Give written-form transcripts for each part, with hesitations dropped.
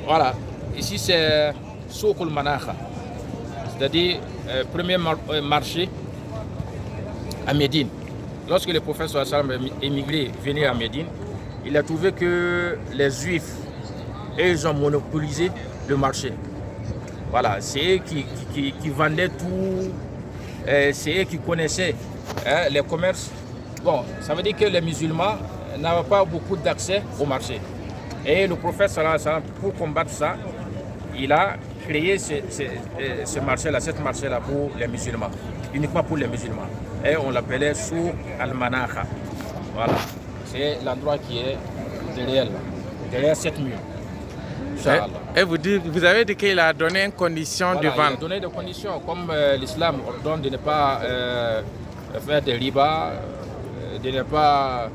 Voilà, ici c'est Souk al-Manakha, c'est-à-dire premier marché à Médine. Lorsque le prophète sallallahu alayhi wa sallam est émigré, venu à Médine, il a trouvé que les Juifs, ils ont monopolisé le marché. Voilà, c'est eux qui vendaient tout, c'est eux qui connaissaient les commerces. Bon, ça veut dire que les musulmans n'avaient pas beaucoup d'accès au marché. Et le prophète sallallahu alayhi wa sallam, pour combattre ça, il a créé ce marché-là, cette marché-là pour les musulmans, uniquement pour les musulmans. Et on l'appelait Souk al-Manakha. Voilà, c'est l'endroit qui est derrière cette mur. Et vous avez dit qu'il a donné une condition de vente. Il a donné des conditions, comme l'islam ordonne de ne pas faire des riba, de ne pas,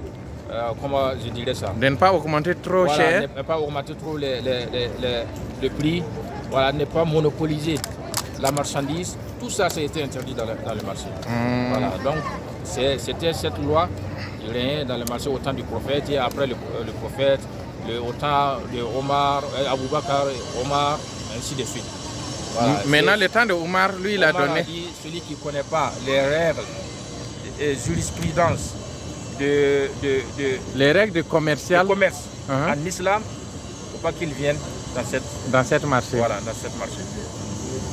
comment je dirais ça, de ne pas augmenter trop cher. De ne pas augmenter trop le prix, voilà, ne pas monopoliser la marchandise. Tout ça, ça a été interdit dans le marché. Voilà, donc c'était cette loi qui régnait dans le marché au temps du prophète et après le prophète, au temps de Omar, Abou Bakr, Omar, ainsi de suite. Voilà, maintenant, le temps de Omar, lui, il a donné. A dit, celui qui ne connaît pas les règles et jurisprudence les règles commerciales de commerce en islam, il ne faut pas qu'il vienne dans cette marché. Voilà, dans cette marché.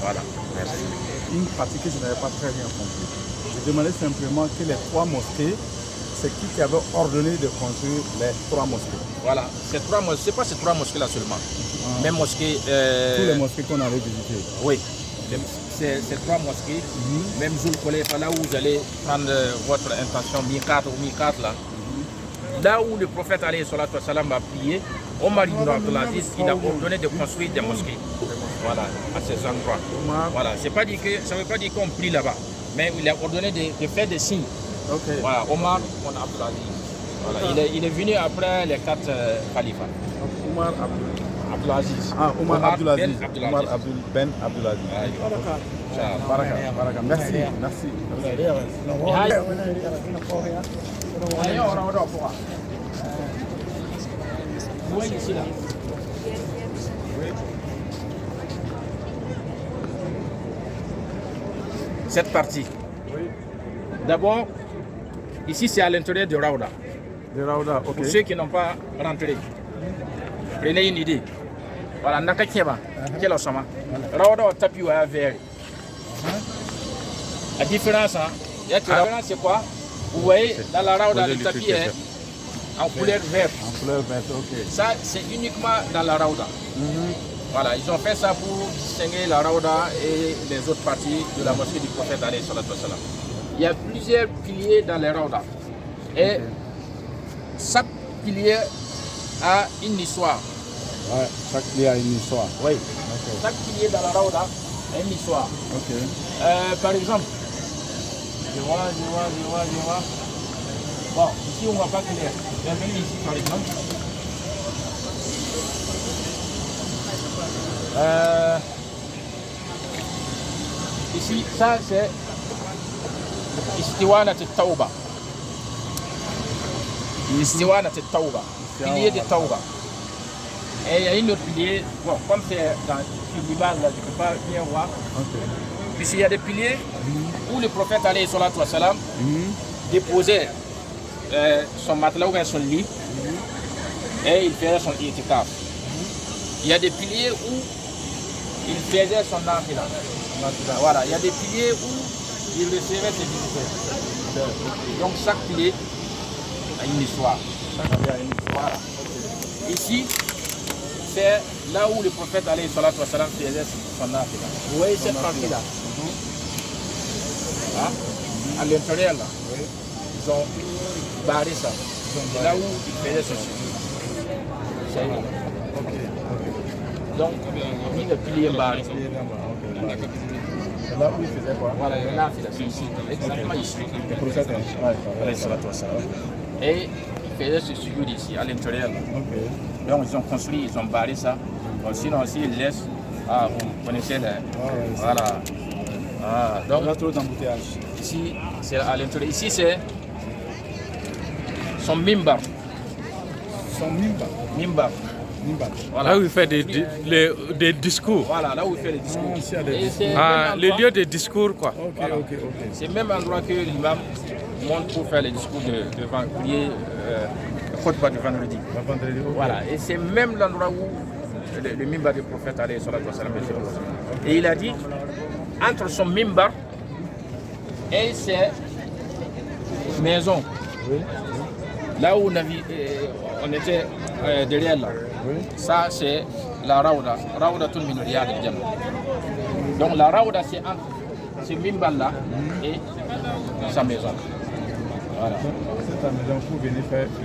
Voilà. Merci. Une partie que je n'avais pas très bien compris. Je demandais simplement que les 3 mosquées, c'est qui avait ordonné de construire les 3 mosquées. Voilà, ces 3 mosquées, c'est pas ces 3 mosquées là seulement. Même mosquées. Tous les mosquées qu'on allait visiter. Oui, ces 3 mosquées, même Zul Kolefa, là où vous allez prendre votre intention, Mikat ou Mikat là. Là où le prophète alayhi salatu wa salam a prié, Omar ibn Abdulaziz, il a ordonné de construire des mosquées. Voilà, à ces endroits. Voilà, ça ne veut pas dire qu'on prie là-bas, mais il a ordonné de faire des signes. Okay. Voilà, Omar ibn Abdulaziz. Voilà, il est venu après les 4 khalifas. Omar Abdulaziz. Omar Abdulaziz. Omar Ben Abdulaziz. Baraka. Merci. Cette partie. D'abord, ici c'est à l'intérieur de Raouda. Ok. Pour ceux qui n'ont pas rentré, prenez une idée. Voilà, Nakakieba, quel osama. Raouda au tapis ou à verre. La différence, c'est quoi? Vous voyez, dans la Raouda, le tapis est en couleur verte. Ok. Ça, c'est uniquement dans la Raouda. Voilà, ils ont fait ça pour distinguer la Raouda et les autres parties de la mosquée du prophète alayhi salatu wa salam. Il y a plusieurs piliers dans les Raouda. Et chaque pilier a une histoire. Ouais, chaque pilier a une histoire. Oui. Okay. Chaque pilier dans la Raouda a une histoire. Okay. Par exemple, je vois. Bon, ici on ne voit pas clair. Bienvenue ici par exemple. Ici, ça c'est Istiwana Tawba. Istiwana Tawba. Pilier de Tawba. Et il y a une autre pilier, bon, comme c'est sur l'image là, je ne peux pas bien voir. Okay. Puisqu'il y a des piliers où le prophète alayhi salatu wa salam déposait son matelas ou bien son lit et il faisait son itikaf. Il y a des piliers où il faisait son nafila. Voilà, il y a des piliers où il recevait ses visiteurs. Donc chaque pilier a une histoire. Voilà. Ici, c'est là où le prophète alayhi salatu wa salam faisait son nafila. Vous voyez cette partie-là? À l'intérieur là, ils ont barré ça. C'est là où il faisait ceci. C'est là. Donc, il y a le pilier barré. C'est là où il faisait quoi? Voilà, là, c'est ici. Exactement ici. Le prophète alayhi salatu wa salam. Et il faisait ce sujoud ici, à l'intérieur. Okay. Donc, ils ont construit, ils ont barré ça. Bon, sinon, s'ils laissent, vous connaissez les. Voilà. Donc, il y a trop d'embouteillage. Ici, c'est à l'intérieur. Ici, c'est son mimbar. Son mimbar. Voilà. Là où il fait des discours. Voilà, là où il fait les discours. Et c'est Le lieu de discours, quoi. Voilà. C'est le même endroit que l'imam monte pour faire les discours devant prier khutbah de vendredi. Voilà, et c'est même l'endroit où le mimbar du prophète alayhi salatu wa salam est. Et il a dit, entre son mimbar et ses maisons, là où on était derrière là, ça c'est la Raouda, Raoudatul min Riyad al-Jannah. Donc la Raouda c'est entre ce mimbar là et sa maison. Voilà. C'est ta maison pour venir faire